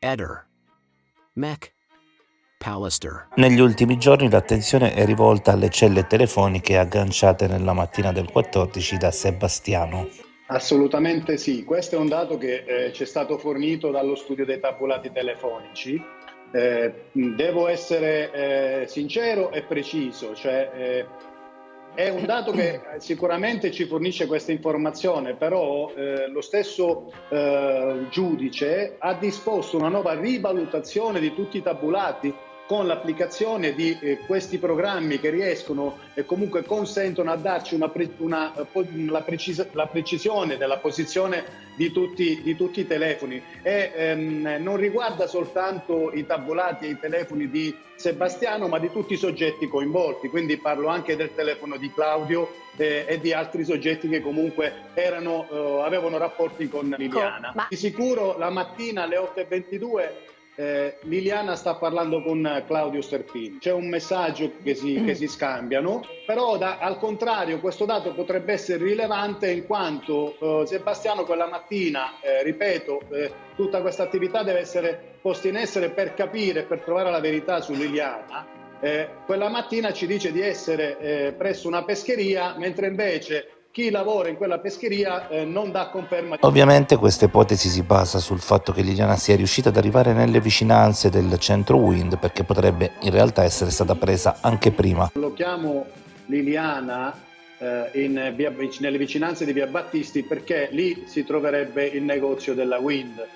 Eder, Mech, Pallister. Negli ultimi giorni l'attenzione è rivolta alle celle telefoniche agganciate nella mattina del 14 da Sebastiano. Assolutamente sì, questo è un dato che ci è stato fornito dallo studio dei tabulati telefonici. Devo essere sincero e preciso, cioè è un dato che sicuramente ci fornisce questa informazione, però lo stesso giudice ha disposto una nuova rivalutazione di tutti i tabulati con l'applicazione di questi programmi che riescono e comunque consentono a darci la precisione della posizione di tutti i telefoni e non riguarda soltanto i tabulati e i telefoni di Sebastiano, ma di tutti i soggetti coinvolti, quindi parlo anche del telefono di Claudio e di altri soggetti che comunque avevano rapporti con Liliana. Di sicuro la mattina alle 8:22 Liliana sta parlando con Claudio Sterpin, c'è un messaggio che si scambiano, però al contrario questo dato potrebbe essere rilevante in quanto Sebastiano quella mattina, tutta questa attività deve essere posta in essere per capire, per trovare la verità su Liliana. Quella mattina ci dice di essere presso una pescheria, mentre invece chi lavora in quella pescheria non dà conferma. Ovviamente questa ipotesi si basa sul fatto che Liliana sia riuscita ad arrivare nelle vicinanze del centro Wind, perché potrebbe in realtà essere stata presa anche prima. Lo chiamo Liliana nelle vicinanze di Via Battisti perché lì si troverebbe il negozio della Wind.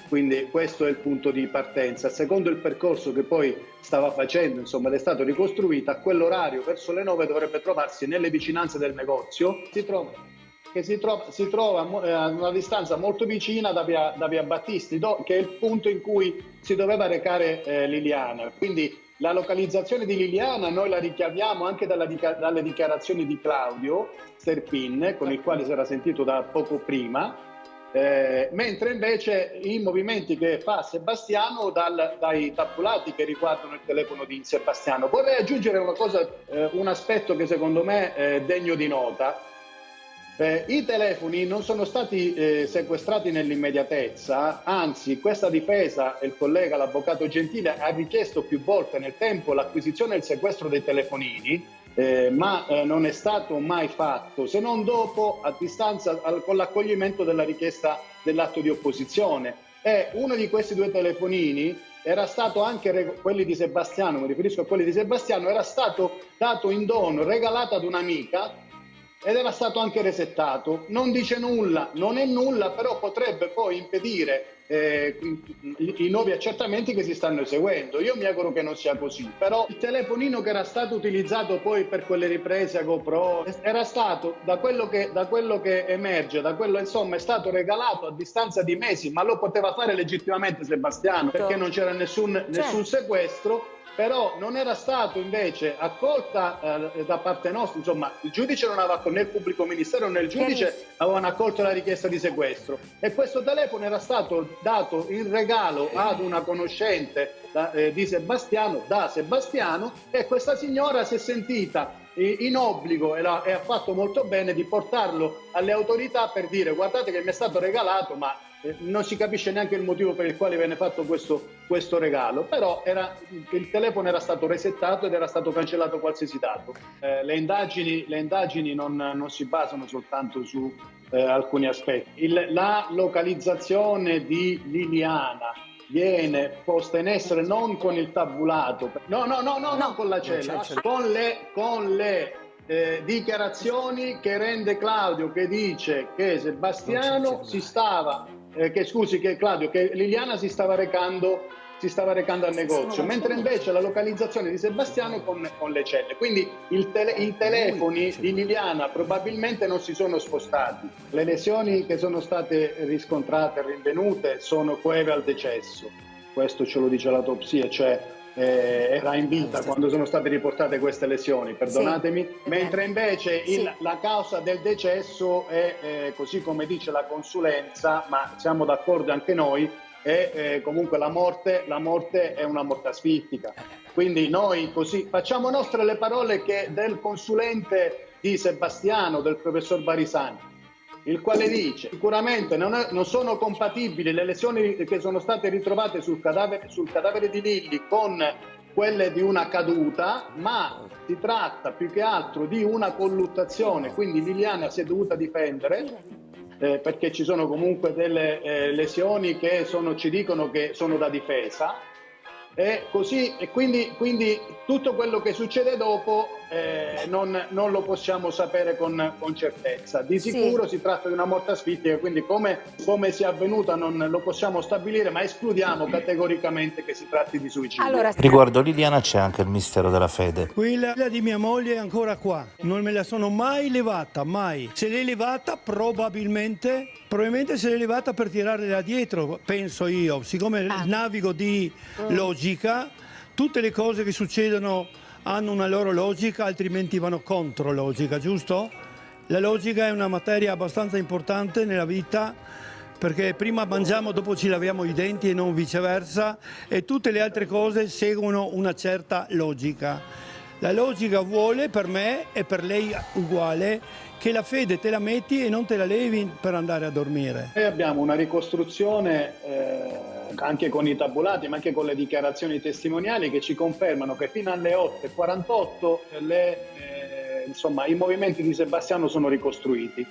Quindi questo è il punto di partenza. Secondo il percorso che poi stava facendo, insomma, ed è stato ricostruito, a quell'orario, verso le 9, dovrebbe trovarsi nelle vicinanze del negozio. Si trova a una distanza molto vicina da via Battisti, che è il punto in cui si doveva recare Liliana. Quindi la localizzazione di Liliana noi la richiamiamo anche dalle dichiarazioni di Claudio Sterpin, con il quale si era sentito da poco prima. Mentre invece i movimenti che fa Sebastiano dai tabulati che riguardano il telefono di Sebastiano. Vorrei aggiungere una cosa, un aspetto che secondo me è degno di nota. I telefoni non sono stati sequestrati nell'immediatezza, anzi questa difesa, il collega, l'avvocato Gentile, ha richiesto più volte nel tempo l'acquisizione e il sequestro dei telefonini, ma non è stato mai fatto, se non dopo, a distanza, con l'accoglimento della richiesta dell'atto di opposizione. E uno di questi due telefonini era stato anche, quelli di Sebastiano, mi riferisco a quelli di Sebastiano, era stato dato in dono, regalato ad un'amica ed era stato anche resettato. Non dice nulla, non è nulla, però potrebbe poi impedire i nuovi accertamenti che si stanno eseguendo. Io mi auguro che non sia così, però il telefonino che era stato utilizzato poi per quelle riprese a GoPro era stato, da quello che emerge, insomma, è stato regalato a distanza di mesi, ma lo poteva fare legittimamente Sebastiano, perché non c'era nessun sequestro. Però non era stato invece accolta da parte nostra, insomma il giudice non aveva, né il pubblico ministero né il giudice avevano accolto la richiesta di sequestro, e questo telefono era stato dato in regalo ad una conoscente di Sebastiano, da Sebastiano, e questa signora si è sentita in obbligo e ha fatto molto bene di portarlo alle autorità per dire: guardate che mi è stato regalato, ma non si capisce neanche il motivo per il quale viene fatto questo regalo, però il telefono era stato resettato ed era stato cancellato qualsiasi dato. Le indagini non si basano soltanto su alcuni aspetti. La localizzazione di Liliana viene posta in essere non con il tabulato, no, con la cella, con le dichiarazioni che rende Claudio, che dice che Sebastiano che Liliana si stava recando al negozio, mentre invece la localizzazione di Sebastiano è con le celle. Quindi i telefoni di Liliana probabilmente non si sono spostati. Le lesioni che sono state riscontrate e rinvenute sono coeve al decesso, questo ce lo dice l'autopsia, cioè era in vita quando sono state riportate queste lesioni, perdonatemi, mentre invece la causa del decesso è così come dice la consulenza, ma siamo d'accordo anche noi, è comunque la morte è una morte asfittica. Quindi noi così facciamo nostre le parole del consulente di Sebastiano, del professor Barisani. il quale dice sicuramente non sono compatibili le lesioni che sono state ritrovate sul cadavere di Lilli con quelle di una caduta, ma si tratta più che altro di una colluttazione, quindi Liliana si è dovuta difendere perché ci sono comunque delle lesioni che ci dicono che sono da difesa. E quindi tutto quello che succede dopo non lo possiamo sapere con certezza. Di sicuro si tratta di una morte asfittica, quindi come sia avvenuta non lo possiamo stabilire, ma escludiamo categoricamente che si tratti di suicidio. Allora, Riguardo Liliana c'è anche il mistero della fede. Quella di mia moglie è ancora qua, non me la sono mai levata, mai. Se l'è levata probabilmente se l'è levata per tirarla dietro, penso io, siccome navigo di logica, tutte le cose che succedono hanno una loro logica, altrimenti vanno contro logica, giusto? La logica è una materia abbastanza importante nella vita, perché prima mangiamo, dopo ci laviamo i denti e non viceversa, e tutte le altre cose seguono una certa logica. La logica vuole per me e per lei uguale che la fede te la metti e non te la levi per andare a dormire. Noi abbiamo una ricostruzione anche con i tabulati, ma anche con le dichiarazioni testimoniali che ci confermano che fino alle 8:48 i movimenti di Sebastiano sono ricostruiti.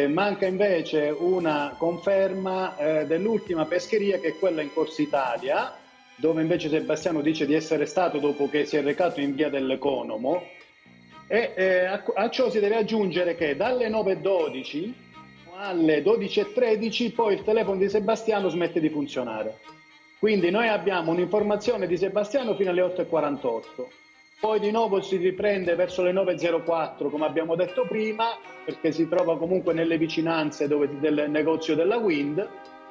Manca invece una conferma dell'ultima pescheria, che è quella in Corsa Italia, dove invece Sebastiano dice di essere stato dopo che si è recato in via dell'Economo, e a ciò si deve aggiungere che dalle 9:12 alle 12:13 poi il telefono di Sebastiano smette di funzionare. Quindi noi abbiamo un'informazione di Sebastiano fino alle 8:48. Poi di nuovo si riprende verso le 9:04, come abbiamo detto prima, perché si trova comunque nelle vicinanze del negozio della Wind,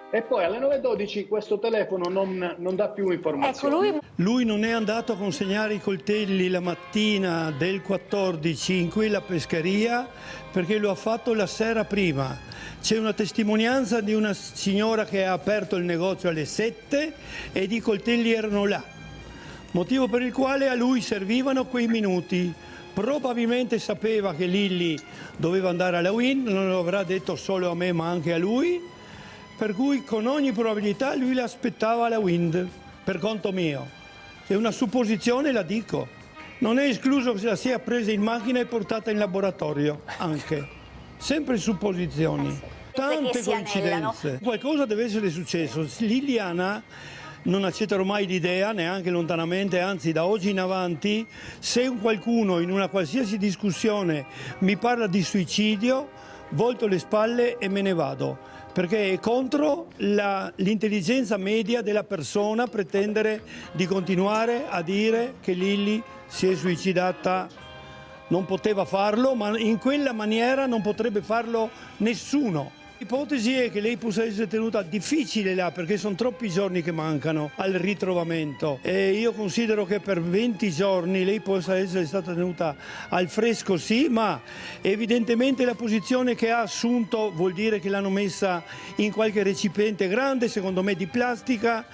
e poi alle 9:12 questo telefono non dà più informazioni. ecco, Lui non è andato a consegnare i coltelli la mattina del 14 in quella pescheria perché lo ha fatto la sera prima. C'è una testimonianza di una signora che ha aperto il negozio alle 7 ed i coltelli erano là. Motivo per il quale a lui servivano quei minuti. Probabilmente sapeva che Lilli doveva andare alla Wind, non lo avrà detto solo a me ma anche a lui, per cui con ogni probabilità lui l'aspettava alla Wind, per conto mio. È una supposizione, la dico. Non è escluso che se la sia presa in macchina e portata in laboratorio, anche. Sempre supposizioni. Tante si anellano. coincidenze. Qualcosa deve essere successo. Liliana, non accetterò mai l'idea, neanche lontanamente, anzi da oggi in avanti, se qualcuno in una qualsiasi discussione mi parla di suicidio, volto le spalle e me ne vado. Perché è contro l'intelligenza media della persona pretendere di continuare a dire che Lilli si è suicidata. Non poteva farlo, ma in quella maniera non potrebbe farlo nessuno. L'ipotesi è che lei possa essere tenuta difficile là, perché sono troppi giorni che mancano al ritrovamento, e io considero che per 20 giorni lei possa essere stata tenuta al fresco, sì, ma evidentemente la posizione che ha assunto vuol dire che l'hanno messa in qualche recipiente grande, secondo me di plastica,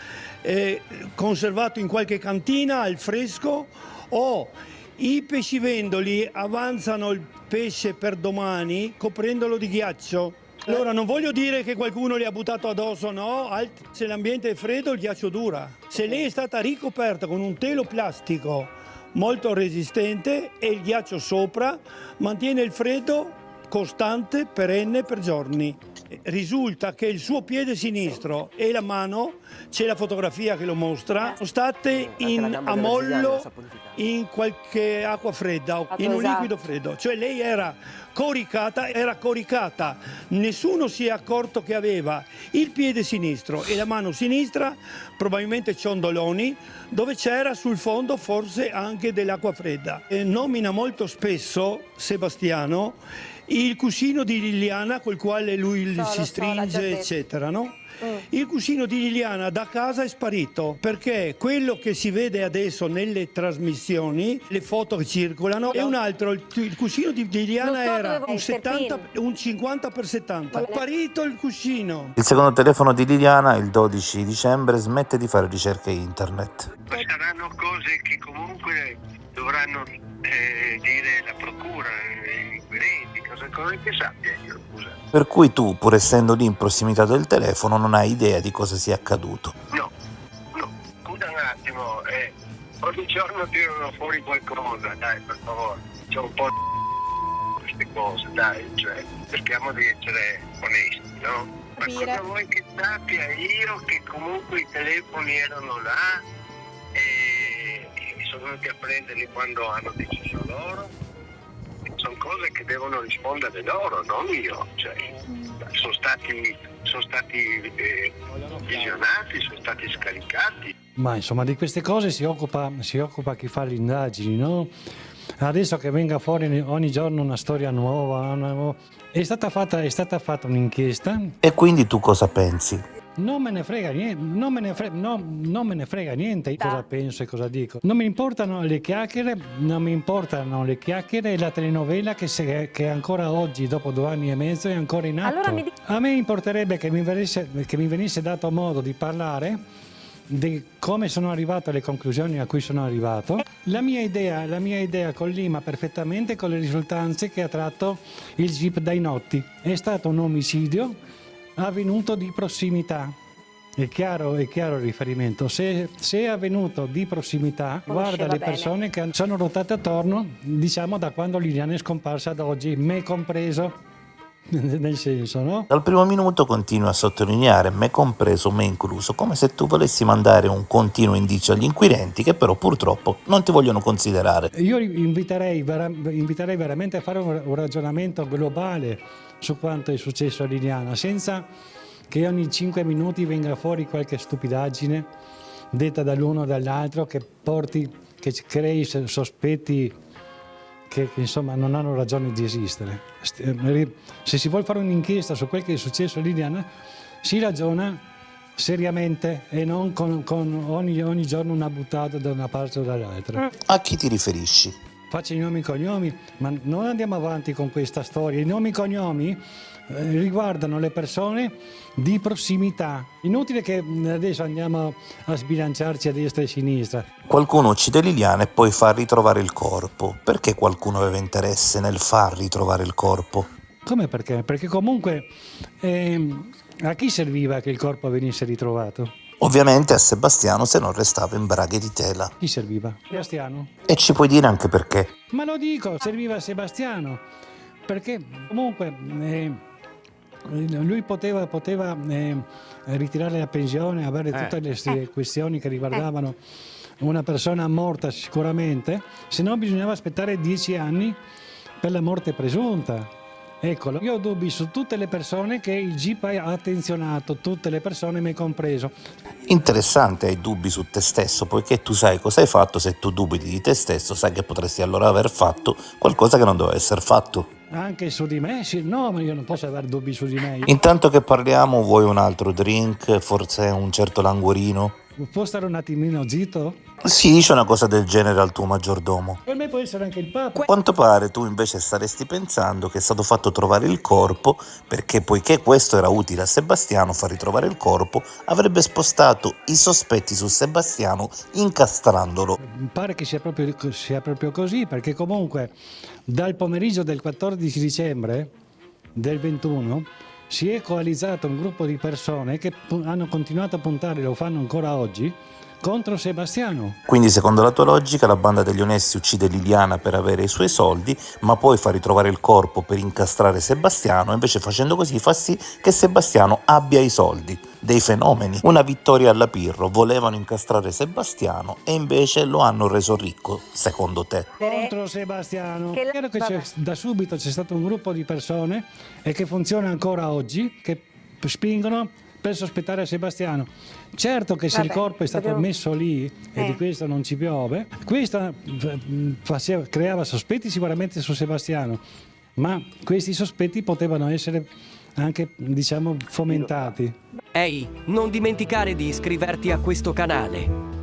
conservato in qualche cantina al fresco, o i pescivendoli avanzano il pesce per domani coprendolo di ghiaccio. Allora non voglio dire che qualcuno le ha buttato addosso, no, se l'ambiente è freddo il ghiaccio dura. Se lei è stata ricoperta con un telo plastico molto resistente e il ghiaccio sopra, mantiene il freddo costante, perenne, per giorni. Risulta che il suo piede sinistro e la mano, c'è la fotografia che lo mostra, sono state a mollo in qualche acqua fredda, in un liquido freddo. Cioè lei era coricata, nessuno si è accorto che aveva il piede sinistro e la mano sinistra, probabilmente ciondoloni, dove c'era sul fondo forse anche dell'acqua fredda. Nomina molto spesso Sebastiano il cuscino di Liliana col quale lui si stringe, eccetera, no? Il cuscino di Liliana da casa è sparito perché quello che si vede adesso nelle trasmissioni, le foto che circolano, è un altro. Il cuscino di Liliana era un 50x70. È sparito il cuscino. Il secondo telefono di Liliana, il 12 dicembre, smette di fare ricerche internet. Saranno cose che comunque dovranno dire la procura, gli inquirenti, cosa che sappia io, scusa. Per cui tu, pur essendo lì in prossimità del telefono, non hai idea di cosa sia accaduto. No, scusa un attimo, ogni giorno tirano fuori qualcosa, dai, per favore, c'è un po' di queste cose, dai, cioè, cerchiamo di essere onesti, no? Ma cosa vuoi che sappia io che comunque i telefoni erano là e sono venuti a prenderli quando hanno deciso loro? Sono cose che devono rispondere loro, non io, cioè, sono stati visionati, sono stati scaricati. Ma insomma di queste cose si occupa chi fa le indagini, no? Adesso che venga fuori ogni giorno una storia nuova, è stata fatta un'inchiesta. E quindi tu cosa pensi? Non me ne frega niente, non me ne frega niente cosa penso e cosa dico. Non mi importano le chiacchiere e la telenovela che ancora oggi, dopo 2 anni e mezzo, è ancora in atto. Allora A me importerebbe che mi venisse dato modo di parlare di come sono arrivato alle conclusioni a cui sono arrivato. La mia idea collima perfettamente con le risultanze che ha tratto il GIP dai notti. È stato un omicidio avvenuto di prossimità. È chiaro il riferimento. Se è avvenuto di prossimità, guarda le persone che sono ruotate attorno, diciamo da quando Liliana è scomparsa ad oggi, me compreso. Nel senso, no? Dal primo minuto continui a sottolineare me compreso, me incluso, come se tu volessi mandare un continuo indizio agli inquirenti che però purtroppo non ti vogliono considerare. Io inviterei veramente a fare un ragionamento globale su quanto è successo a Liliana, senza che ogni 5 minuti venga fuori qualche stupidaggine detta dall'uno o dall'altro che crei sospetti che insomma non hanno ragione di esistere. Se si vuole fare un'inchiesta su quel che è successo a Liliana, si ragiona seriamente e non con ogni giorno una buttata da una parte o dall'altra. A chi ti riferisci? Faccio i nomi e cognomi, ma non andiamo avanti con questa storia. I nomi e cognomi riguardano le persone di prossimità. Inutile che adesso andiamo a sbilanciarci a destra e a sinistra. Qualcuno uccide Liliana e poi fa ritrovare il corpo. Perché qualcuno aveva interesse nel far ritrovare il corpo? Come perché? Perché comunque a chi serviva che il corpo venisse ritrovato? Ovviamente a Sebastiano, se non restava in braghe di tela. Chi serviva? Sebastiano? E ci puoi dire anche perché. Ma lo dico, serviva a Sebastiano, perché comunque lui poteva ritirare la pensione, avere tutte le questioni che riguardavano una persona morta sicuramente, se no bisognava aspettare 10 anni per la morte presunta. Eccolo, io ho dubbi su tutte le persone che il GIP ha attenzionato, tutte le persone, me compreso. Interessante, hai dubbi su te stesso, poiché tu sai cosa hai fatto. Se tu dubiti di te stesso, sai che potresti allora aver fatto qualcosa che non doveva essere fatto. Anche su di me? Sì, no, ma io non posso avere dubbi su di me. Intanto che parliamo, vuoi un altro drink? Forse un certo languorino? Può stare un attimino zitto? Si dice una cosa del genere al tuo maggiordomo. Per me può essere anche il Papa. A quanto pare tu invece staresti pensando che è stato fatto trovare il corpo perché, poiché questo era utile a Sebastiano, far ritrovare il corpo, avrebbe spostato i sospetti su Sebastiano incastrandolo. Pare che sia proprio così, perché comunque dal pomeriggio del 14 dicembre del 21 si è coalizzato un gruppo di persone che hanno continuato a puntare, lo fanno ancora oggi, contro Sebastiano. Quindi secondo la tua logica la banda degli onesti uccide Liliana per avere i suoi soldi, ma poi fa ritrovare il corpo per incastrare Sebastiano, e invece facendo così fa sì che Sebastiano abbia i soldi. Dei fenomeni. Una vittoria alla Pirro. Volevano incastrare Sebastiano e invece lo hanno reso ricco, secondo te. Contro Sebastiano. È chiaro che da subito c'è stato un gruppo di persone e che funziona ancora oggi, che spingono per sospettare Sebastiano. Certo che se il corpo è stato messo lì, e di questo non ci piove, questo creava sospetti sicuramente su Sebastiano, ma questi sospetti potevano essere anche, diciamo, fomentati. Ehi, non dimenticare di iscriverti a questo canale.